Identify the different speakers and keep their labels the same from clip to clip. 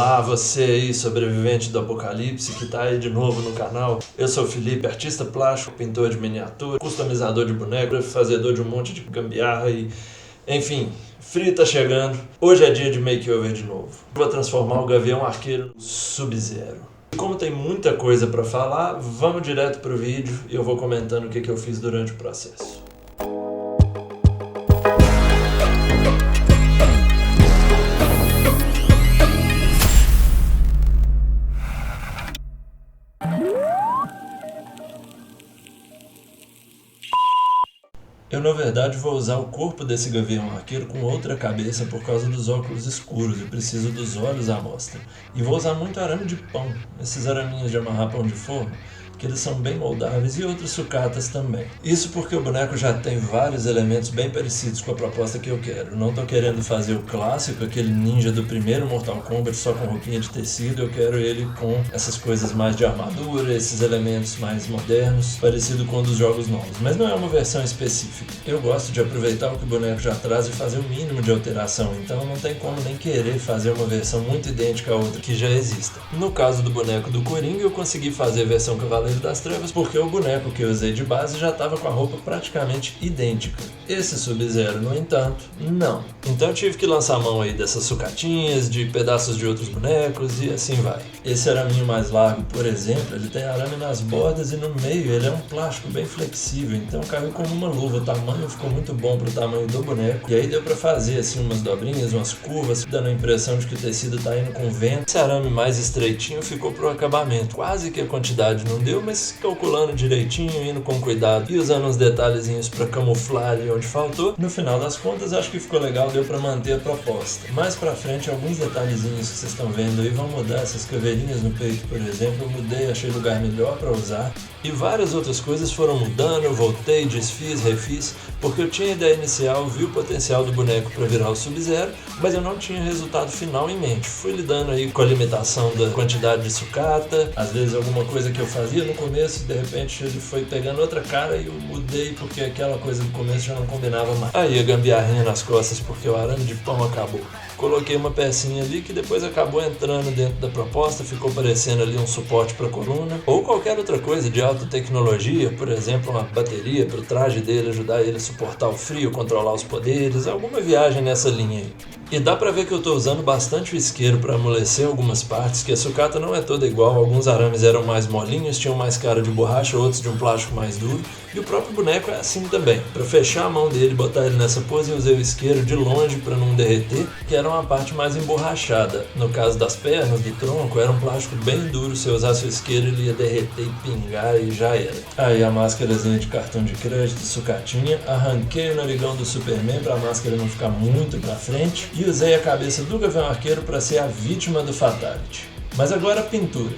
Speaker 1: Olá, você aí, sobrevivente do apocalipse, que tá aí de novo no canal. Eu sou o Felipe, artista plástico, pintor de miniatura, customizador de boneco, fazedor de um monte de gambiarra e... Enfim, frio tá chegando. Hoje é dia de makeover de novo. Vou transformar o Gavião Arqueiro no Sub-Zero. Como tem muita coisa pra falar, vamos direto pro vídeo e eu vou comentando o que eu fiz durante o processo. Eu, na verdade, vou usar o corpo desse Gavião Arqueiro com outra cabeça por causa dos óculos escuros e preciso dos olhos à mostra. E vou usar muito arame de pão, esses araminhos de amarrar pão de forno, que eles são bem moldáveis, e outras sucatas também. Isso porque o boneco já tem vários elementos bem parecidos com a proposta que eu quero. Não tô querendo fazer o clássico, aquele ninja do primeiro Mortal Kombat só com roupinha de tecido. Eu quero ele com essas coisas mais de armadura, esses elementos mais modernos, parecido com um dos jogos novos. Mas não é uma versão específica. Eu gosto de aproveitar o que o boneco já traz e fazer o mínimo de alteração, então não tem como nem querer fazer uma versão muito idêntica à outra que já exista. No caso do boneco do Coringa, eu consegui fazer a versão Cavaleiro das Trevas porque o boneco que eu usei de base já estava com a roupa praticamente idêntica. Esse Sub-Zero, no entanto, não. Então eu tive que lançar a mão aí dessas sucatinhas, de pedaços de outros bonecos e assim vai. Esse araminho mais largo, por exemplo, ele tem arame nas bordas e no meio ele é um plástico bem flexível, então caiu como uma luva. O tamanho ficou muito bom pro tamanho do boneco e aí deu pra fazer assim umas dobrinhas, umas curvas, dando a impressão de que o tecido tá indo com vento. Esse arame mais estreitinho ficou pro acabamento. Quase que a quantidade não deu, mas calculando direitinho, indo com cuidado e usando uns detalhezinhos pra camuflar ali onde faltou, no final das contas acho que ficou legal, deu pra manter a proposta. Mais pra frente alguns detalhezinhos que vocês estão vendo aí vão mudar. Essas caveirinhas no peito, por exemplo, eu mudei, achei lugar melhor pra usar, e várias outras coisas foram mudando. Eu voltei, desfiz, refiz, porque eu tinha a ideia inicial, vi o potencial do boneco para virar o Sub-Zero, mas eu não tinha resultado final em mente. Fui lidando aí com a limitação da quantidade de sucata, às vezes alguma coisa que eu fazia no começo, de repente ele foi pegando outra cara e eu mudei porque aquela coisa do começo já não combinava mais. Aí a gambiarrinha nas costas porque o arame de pão acabou. Coloquei uma pecinha ali que depois acabou entrando dentro da proposta, ficou parecendo ali um suporte para a coluna, ou qualquer outra coisa de alta tecnologia, por exemplo, uma bateria para o traje dele, ajudar ele a suportar o frio, controlar os poderes, alguma viagem nessa linha aí. E dá pra ver que eu tô usando bastante o isqueiro para amolecer algumas partes, que a sucata não é toda igual, alguns arames eram mais molinhos, tinham mais cara de borracha, outros de um plástico mais duro, e o próprio boneco é assim também. Para fechar a mão dele e botar ele nessa pose, eu usei o isqueiro de longe para não derreter, que era uma parte mais emborrachada. No caso das pernas, do tronco, era um plástico bem duro, se eu usasse o isqueiro ele ia derreter e pingar e já era. Aí a máscarazinha de cartão de crédito, sucatinha, arranquei o narigão do Superman para a máscara não ficar muito pra frente, e usei a cabeça do Gavião Arqueiro para ser a vítima do Fatality. Mas agora a pintura.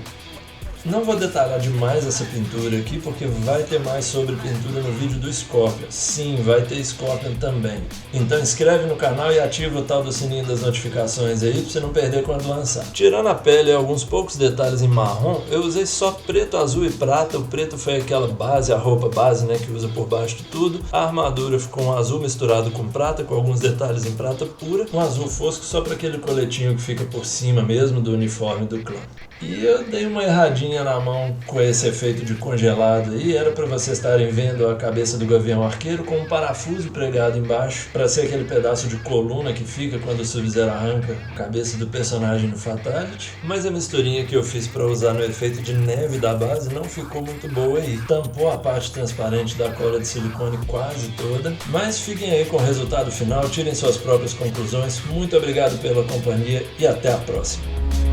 Speaker 1: Não vou detalhar demais essa pintura aqui, porque vai ter mais sobre pintura no vídeo do Scorpion. Sim, vai ter Scorpion também. Então inscreve no canal e ativa o tal do sininho das notificações aí, pra você não perder quando lançar. Tirando a pele e alguns poucos detalhes em marrom, eu usei só preto, azul e prata. O preto foi aquela base, a roupa base, né, que usa por baixo de tudo. A armadura ficou um azul misturado com prata, com alguns detalhes em prata pura. Um azul fosco só para aquele coletinho que fica por cima mesmo do uniforme do clã. E eu dei uma erradinha na mão com esse efeito de congelado aí, era para vocês estarem vendo a cabeça do Gavião Arqueiro com um parafuso pregado embaixo, para ser aquele pedaço de coluna que fica quando o Sub-Zero arranca a cabeça do personagem no Fatality. Mas a misturinha que eu fiz para usar no efeito de neve da base não ficou muito boa aí. Tampou a parte transparente da cola de silicone quase toda, mas fiquem aí com o resultado final, tirem suas próprias conclusões. Muito obrigado pela companhia e até a próxima.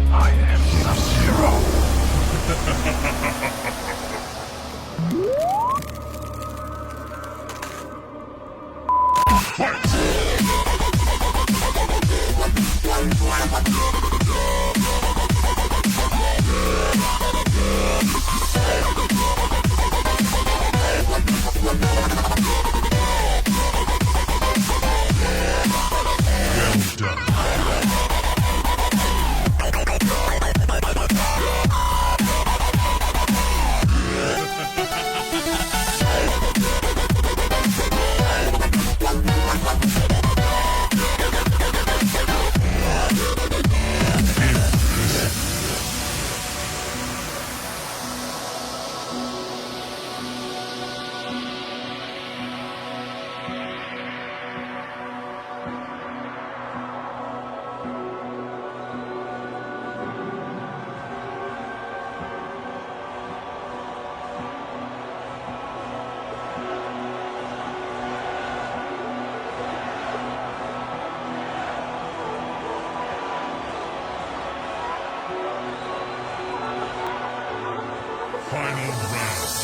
Speaker 2: I am Sub-Zero. Well done. Final round.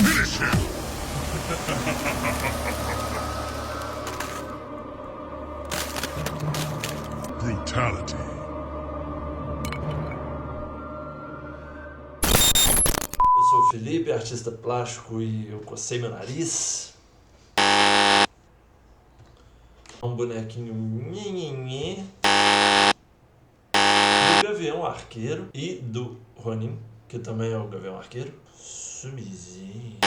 Speaker 2: Finish him! Brutality.
Speaker 1: Eu sou o Felipe, artista plástico, e eu cocei meu nariz. Um bonequinho nhenhenhê do Gavião Arqueiro e do Ronin, que também é o Gavião Arqueiro. Sumizinho.